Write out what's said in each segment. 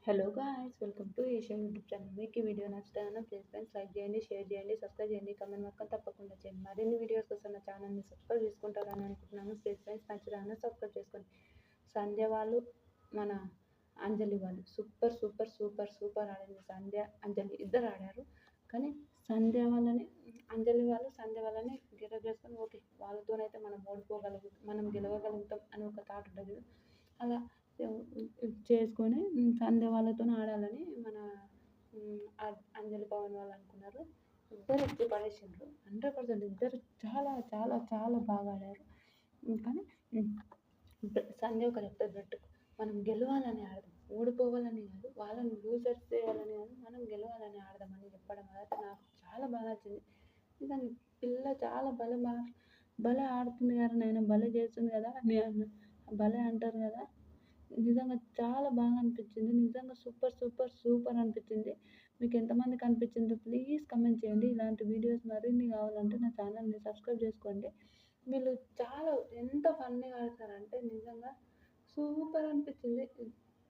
Hello guys, welcome to Asia YouTube channel. మీకు ఈ video నచ్చుతాయన్నా please friends like చేయండి, share చేయండి, సబ్స్క్రైబ్ చేయండి, కమెంట్ మాత్రం తప్పకుండా చేయండి. మరిన్ని వీడియోస్ కోసం నా ఛానల్ని సబ్స్క్రైబ్ చేసుకుంటారని అనుకుంటున్నాను. ప్లీజ్ ఫ్రెండ్స్ నచ్చుతాయన్నా సబ్స్క్రైబ్ చేసుకోండి. సంధ్య వాళ్ళు, మన అంజలి వాళ్ళు సూపర్ సూపర్ సూపర్ సూపర్ ఆడింది. సంధ్య అంజలి ఇద్దరు ఆడారు, కానీ సంధ్య వాళ్ళని గెలవేసుకొని ఓకే వాళ్ళతోనైతే మనం ఓడిపోగలుగుతాం, మనం గెలవగలుగుతాం అని ఒక థాట్ ఉంటుంది. అలా చేసుకొని సంధ్య వాళ్ళతో ఆడాలని మన అంజలి పవన్ వాళ్ళు అనుకున్నారు. ఇద్దరు ఎత్తి పడేసిండ్రు 100%. ఇద్దరు చాలా చాలా చాలా బాగా ఆడారు. కానీ సంధ్య ఒక చెప్తారు బెట్టు, మనం గెలవాలని ఆడదాం, ఓడిపోవాలని కాదు, వాళ్ళని లూజర్స్ చేయాలని కాదు, మనం గెలవాలని ఆడదామని చెప్పడం అదైతే నాకు చాలా బాగా నచ్చింది. నిజంగా పిల్ల చాలా భలే ఆడుతుంది కదా, నేను భలే చేస్తుంది కదా అని భలే అంటారు కదా. నిజంగా చాలా బాగా అనిపించింది. నిజంగా సూపర్ సూపర్ సూపర్ అనిపించింది. మీకు ఎంతమందికి అనిపించిందో ప్లీజ్ కమెంట్ చేయండి. ఇలాంటి వీడియోస్ మరిన్ని కావాలంటే నా ఛానల్ని సబ్స్క్రైబ్ చేసుకోండి. వీళ్ళు చాలా ఎంత ఫన్నీగా ఆడతారంటే నిజంగా సూపర్ అనిపించింది.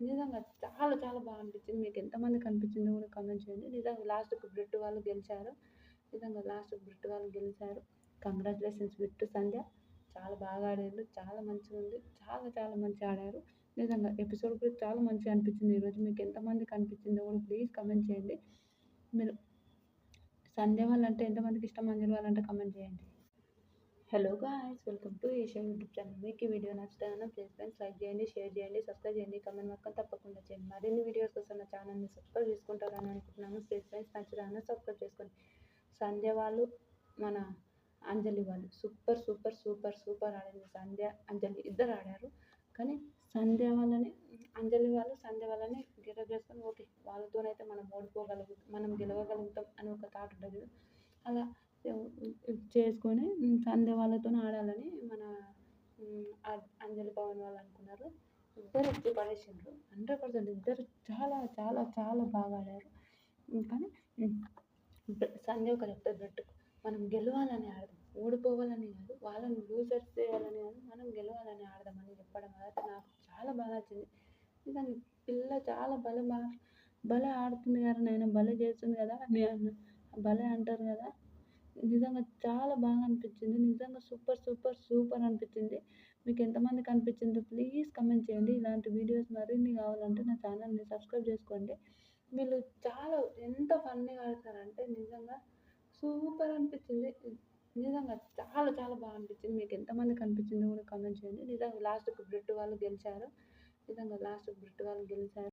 నిజంగా చాలా చాలా బాగా అనిపించింది. మీకు ఎంతమందికి అనిపించిందో కూడా కమెంట్ చేయండి. నిజంగా లాస్ట్కి బ్రిట్ వాళ్ళు గెలిచారు. కంగ్రాచులేషన్స్ బిట్టు, సంధ్య చాలా బాగా ఆడారు. చాలా మంచిగా ఉంది. చాలా చాలా మంచిగా ఆడారు. నిజంగా ఎపిసోడ్ కూడా చాలా మంచిగా అనిపించింది ఈరోజు. మీకు ఎంతమందికి అనిపించిందో కూడా ప్లీజ్ కమెంట్ చేయండి. మీరు సంధ్య వాళ్ళంటే ఎంతమందికి ఇష్టం, అంజలి వాళ్ళంటే కమెంట్ చేయండి. Hello guys, welcome to Asia YouTube channel. మీకు ఈ వీడియో నచ్చుతాయన్నా ప్లీజ్ ఫ్రెండ్స్ లైక్ చేయండి, షేర్ చేయండి, సబ్స్క్రైబ్ చేయండి, కమెంట్ మాత్రం తప్పకుండా చేయండి. మరిన్ని వీడియోస్ కోసం నా ఛానల్ని సబ్స్క్రైబ్ చేసుకుంటారని అనుకుంటున్నాను. ప్లీజ్ ఫ్రెండ్స్ నచ్చుతాయన్నా సబ్స్క్రైబ్ చేసుకోండి. సంధ్య వాళ్ళు, మన అంజలి వాళ్ళు సూపర్ సూపర్ సూపర్ సూపర్ ఆడింది. సంధ్య అంజలి ఇద్దరు ఆడారు, కానీ సంధ్య వాళ్ళని గెలవేసుకొని ఓకే వాళ్ళతోనైతే మనం ఓడిపోగలుగుతాం, మనం గెలవగలుగుతాం అని ఒక థాట్ ఉంటుంది. అలా చేసుకొని సంధ్య వాళ్ళతో ఆడాలని మన అంజలి పవన్ వాళ్ళు అనుకున్నారు. ఇద్దరు ఎత్తి పడేసిండ్రు 100%. ఇద్దరు చాలా చాలా చాలా బాగా ఆడారు. కానీ సంధ్య ఒక చెప్తారు బెట్టు, మనం గెలవాలని ఆడదాం, ఓడిపోవాలని కాదు, వాళ్ళని లూజర్స్ చేయాలని కాదు, మనం గెలవాలని ఆడదామని చెప్పడం అదైతే నాకు చాలా బాగా నచ్చింది. నిజంగా పిల్ల చాలా భలే ఆడుతుంది కదా, నేను భలే చేస్తుంది కదా అని భలే అంటారు కదా. నిజంగా చాలా బాగా అనిపించింది. నిజంగా సూపర్ సూపర్ సూపర్ అనిపించింది. మీకు ఎంతమందికి అనిపించిందో ప్లీజ్ కమెంట్ చేయండి. ఇలాంటి వీడియోస్ మరిన్ని కావాలంటే నా ఛానల్ని సబ్స్క్రైబ్ చేసుకోండి. వీళ్ళు చాలా ఎంత ఫన్నీగా ఆడతారంటే నిజంగా సూపర్ అనిపించింది. నిజంగా చాలా చాలా బాగా అనిపించింది. మీకు ఎంతమందికి అనిపించిందో కూడా కమెంట్ చేయండి. నిజంగా లాస్ట్కి బ్రిట్ వాళ్ళు గెలిచారు.